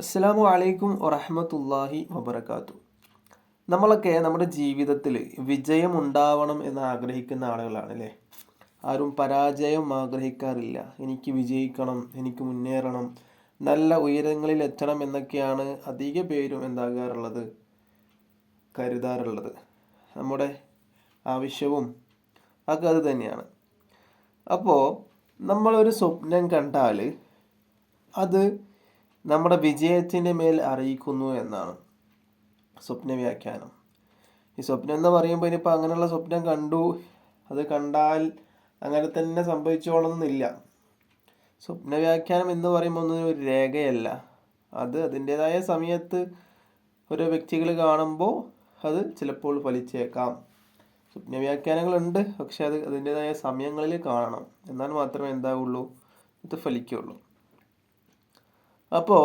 അസ്സലാമു അലൈക്കും വറഹ്മത്തുള്ളാഹി വബറകാതുഹു. നമ്മളൊക്കെ നമ്മുടെ ജീവിതത്തിൽ വിജയം ഉണ്ടാവണം എന്ന് ആഗ്രഹിക്കുന്ന ആളുകളാണ് അല്ലേ? ആരും പരാജയം ആഗ്രഹിക്കാറില്ല. എനിക്ക് വിജയിക്കണം, എനിക്ക് മുന്നേറണം, നല്ല ഉയരങ്ങളിൽ എത്തണം എന്നൊക്കെയാണ് അധിക പേരും എന്താകാറുള്ളത്, കരുതാറുള്ളത്. നമ്മുടെ ആവശ്യവും ഒക്കെ അത് തന്നെയാണ്. അപ്പോൾ നമ്മളൊരു സ്വപ്നം കണ്ടാൽ അത് നമ്മുടെ വിജയത്തിൻ്റെ മേൽ അറിയിക്കുന്നു എന്നാണ് സ്വപ്ന വ്യാഖ്യാനം. ഈ സ്വപ്നം എന്ന് പറയുമ്പോൾ ഇനിയിപ്പോൾ അങ്ങനെയുള്ള സ്വപ്നം കണ്ടു, അത് കണ്ടാൽ അങ്ങനെ തന്നെ സംഭവിച്ചോളണമെന്നില്ല. സ്വപ്ന വ്യാഖ്യാനം എന്ന് പറയുമ്പോൾ ഒന്നും ഒരു രേഖയല്ല. അത് അതിൻ്റെതായ സമയത്ത് ഓരോ വ്യക്തികൾ കാണുമ്പോൾ അത് ചിലപ്പോൾ ഫലിച്ചേക്കാം. സ്വപ്ന വ്യാഖ്യാനങ്ങളുണ്ട്, പക്ഷെ അത് അതിൻ്റെതായ സമയങ്ങളിൽ കാണണം. എന്നാൽ മാത്രമേ എന്താവുള്ളൂ, ഇത് ഫലിക്കുള്ളൂ. അപ്പോൾ